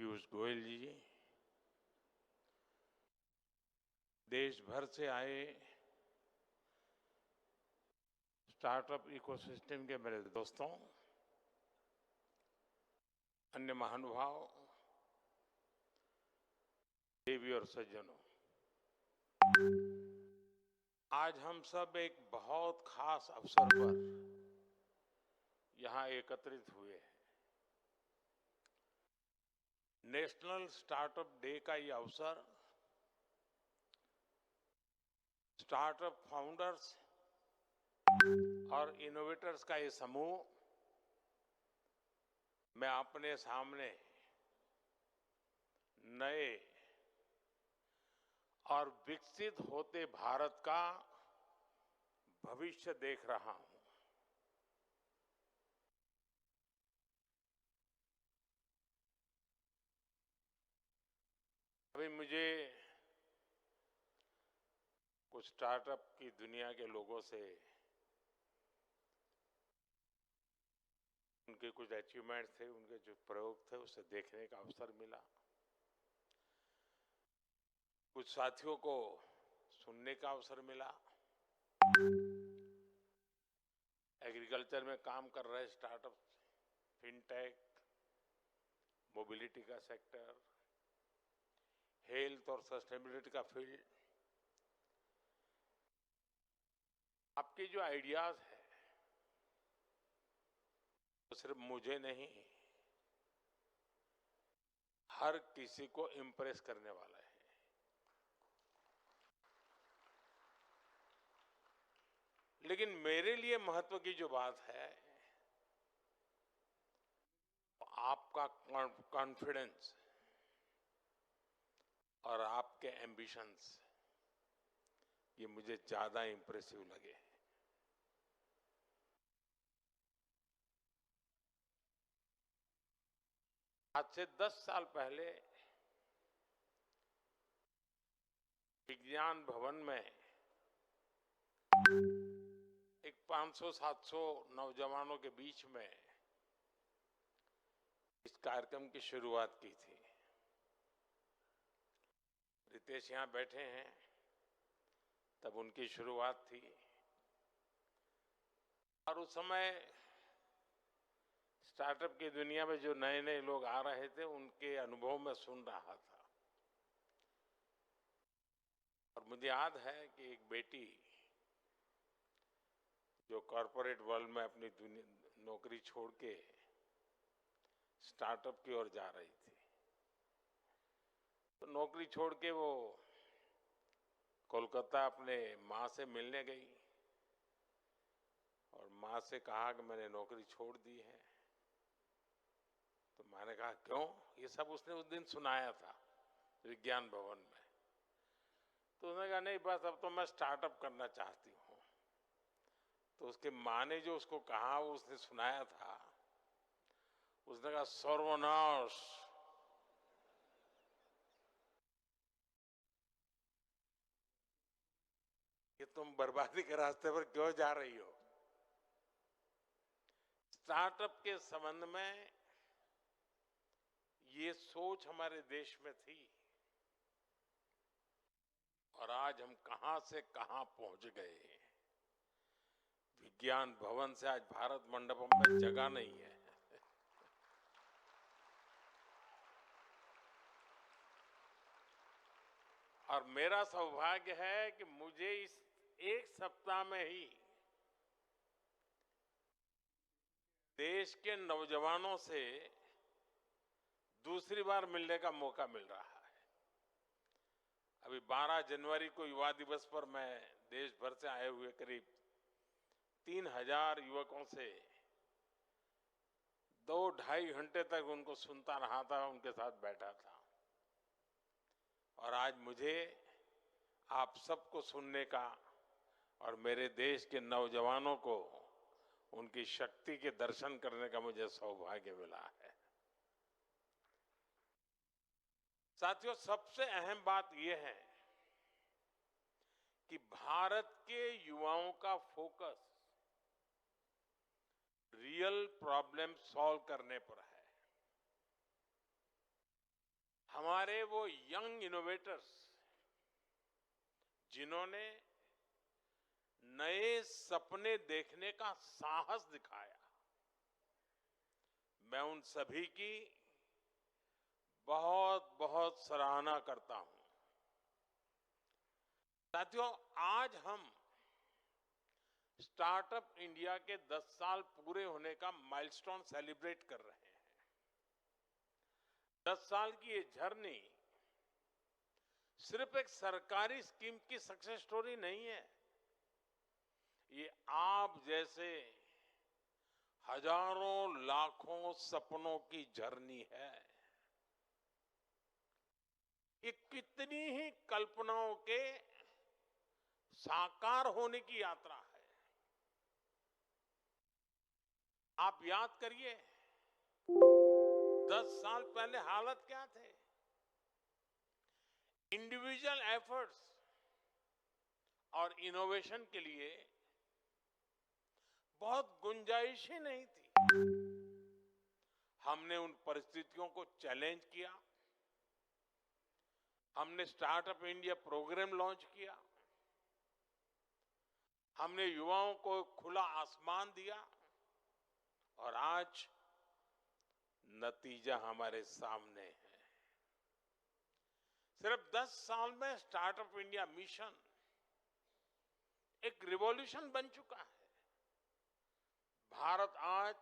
पीयूष गोयल जी, देश भर से आए स्टार्टअप इकोसिस्टम के मेरे दोस्तों, अन्य महानुभाव, देवी और सज्जनों, आज हम सब एक बहुत खास अवसर पर यहां एकत्रित हुए हैं। नेशनल स्टार्टअप डे का ये अवसर स्टार्टअप फाउंडर्स और इनोवेटर्स का ये समूह मैं अपने सामने नए और विकसित होते भारत का भविष्य देख रहा हूं। अभी मुझे कुछ स्टार्टअप की दुनिया के लोगों से उनके कुछ अचीवमेंट थे, उनके जो प्रयोग थे, उसे देखने का अवसर मिला। कुछ साथियों को सुनने का अवसर मिला। एग्रीकल्चर में काम कर रहे स्टार्टअप, फिनटेक, मोबिलिटी का सेक्टर, हेल्थ और सस्टेनेबिलिटी का फील्ड, आपके जो आइडियाज हैं वो सिर्फ मुझे नहीं, हर किसी को इम्प्रेस करने वाला है। लेकिन मेरे लिए महत्व की जो बात है, आपका कॉन्फिडेंस और आपके एम्बिशंस, ये मुझे ज्यादा इंप्रेसिव लगे। आज से 10 साल पहले विज्ञान भवन में एक 500-700 नौजवानों के बीच में इस कार्यक्रम की शुरुआत की थी। रितेश यहां बैठे हैं, तब उनकी शुरुआत थी। और उस समय स्टार्टअप की दुनिया में जो नए नए लोग आ रहे थे, उनके अनुभव में सुन रहा था। और मुझे याद है कि एक बेटी जो कॉरपोरेट वर्ल्ड में अपनी नौकरी छोड़ के स्टार्टअप की ओर जा रही थी, तो नौकरी छोड़ के वो कोलकाता अपने माँ से मिलने गई और माँ से कहा कि मैंने नौकरी छोड़ दी है। तो मैंने कहा क्यों? ये सब उसने उस दिन सुनाया था विज्ञान भवन में। तो उसने कहा नहीं, बस अब तो मैं स्टार्टअप करना चाहती हूँ। तो उसके माँ ने जो उसको कहा, वो उसने सुनाया था। उसने कहा सर्वनाश, ये तुम बर्बादी के रास्ते पर क्यों जा रही हो? स्टार्टअप के संबंध में ये सोच हमारे देश में थी, और आज हम कहां से कहां पहुंच गए। विज्ञान भवन से आज भारत मंडपम में जगह नहीं है। और मेरा सौभाग्य है कि मुझे इस एक सप्ताह में ही देश के नौजवानों से दूसरी बार मिलने का मौका मिल रहा है। अभी 12 जनवरी को युवा दिवस पर मैं देश भर से आए हुए करीब 3000 युवकों से 2-2.5 घंटे तक उनको सुनता रहा था, उनके साथ बैठा था। और आज मुझे आप सबको सुनने का और मेरे देश के नौजवानों को उनकी शक्ति के दर्शन करने का मुझे सौभाग्य मिला है। साथियों, सबसे अहम बात यह है कि भारत के युवाओं का फोकस रियल प्रॉब्लम सॉल्व करने पर है। हमारे वो यंग इनोवेटर्स जिन्होंने नए सपने देखने का साहस दिखाया, मैं उन सभी की बहुत बहुत सराहना करता हूं। साथियों, आज हम स्टार्टअप इंडिया के 10 साल पूरे होने का माइलस्टोन सेलिब्रेट कर रहे हैं। 10 साल की ये जर्नी सिर्फ एक सरकारी स्कीम की सक्सेस स्टोरी नहीं है, ये आप जैसे हजारों लाखों सपनों की जर्नी है। ये कितनी ही कल्पनाओं के साकार होने की यात्रा है। आप याद करिए, 10 साल पहले हालत क्या थे। इंडिविजुअल एफर्ट्स और इनोवेशन के लिए बहुत गुंजाइश ही नहीं थी। हमने उन परिस्थितियों को चैलेंज किया, हमने स्टार्टअप इंडिया प्रोग्राम लॉन्च किया, हमने युवाओं को खुला आसमान दिया और आज नतीजा हमारे सामने है। सिर्फ 10 साल में स्टार्टअप इंडिया मिशन एक रिवॉल्यूशन बन चुका है। भारत आज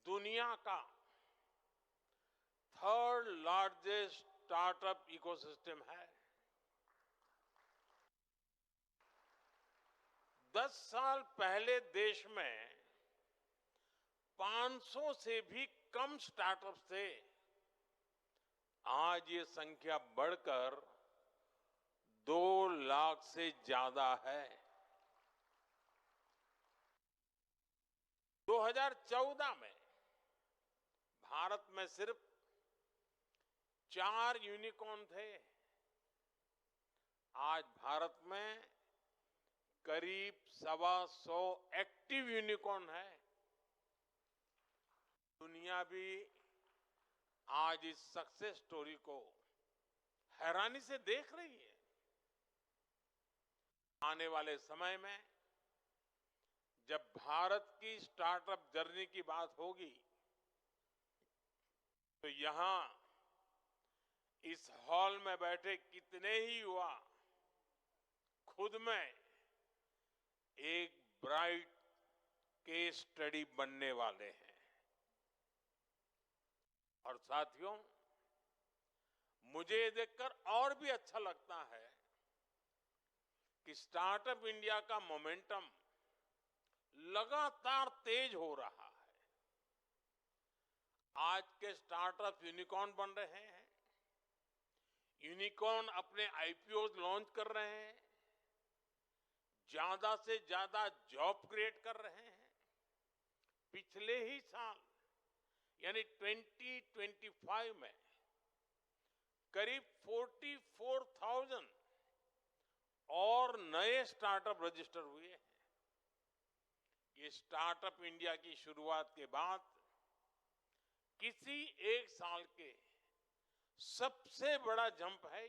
दुनिया का थर्ड लार्जेस्ट स्टार्टअप इकोसिस्टम है। 10 साल पहले देश में 500 से भी कम स्टार्टअप्स थे। आज ये संख्या बढ़कर 2 लाख से ज्यादा है। 2014 में भारत में सिर्फ 4 यूनिकॉर्न थे। आज भारत में करीब 125 एक्टिव यूनिकॉर्न है। दुनिया भी आज इस सक्सेस स्टोरी को हैरानी से देख रही है। आने वाले समय में जब भारत की स्टार्टअप जर्नी की बात होगी तो यहां इस हॉल में बैठे कितने ही युवा खुद में एक ब्राइट केस स्टडी बनने वाले हैं। और साथियों, मुझे ये देखकर और भी अच्छा लगता है कि स्टार्टअप इंडिया का मोमेंटम लगातार तेज हो रहा है। आज के स्टार्टअप यूनिकॉर्न बन रहे हैं, यूनिकॉर्न अपने आईपीओ लॉन्च कर रहे हैं, ज्यादा से ज्यादा जॉब क्रिएट कर रहे हैं। पिछले ही साल यानी 2025 में करीब 44,000 और नए स्टार्टअप रजिस्टर हुए हैं। ये स्टार्टअप इंडिया की शुरुआत के बाद किसी एक साल के सबसे बड़ा जंप है।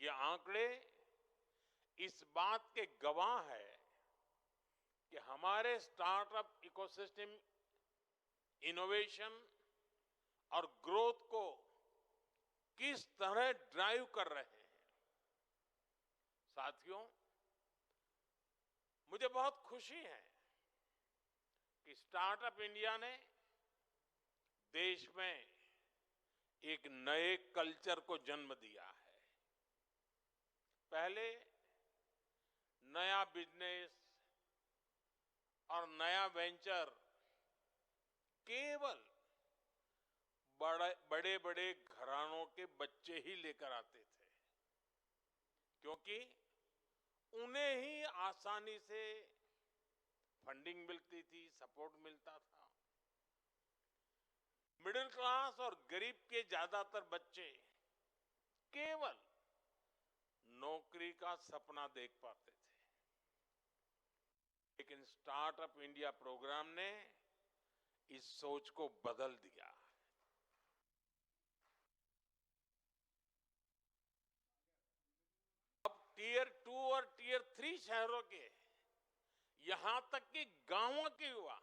ये आंकड़े इस बात के गवाह है कि हमारे स्टार्टअप इकोसिस्टम इनोवेशन और ग्रोथ को किस तरह ड्राइव कर रहे हैं। साथियों, मुझे बहुत खुशी है कि स्टार्टअप इंडिया ने देश में एक नए कल्चर को जन्म दिया है। पहले नया बिजनेस और नया वेंचर केवल बड़े बड़े घरानों के बच्चे ही लेकर आते थे, क्योंकि उन्हें ही आसानी से फंडिंग मिलती थी, सपोर्ट मिलता था। मिडिल क्लास और गरीब के ज्यादातर बच्चे केवल नौकरी का सपना देख पाते थे। लेकिन स्टार्टअप इंडिया प्रोग्राम ने इस सोच को बदल दिया। टीयर 2 और टीयर 3 शहरों के, यहां तक कि गांवों के युवा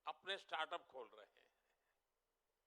अपने स्टार्टअप खोल रहे हैं।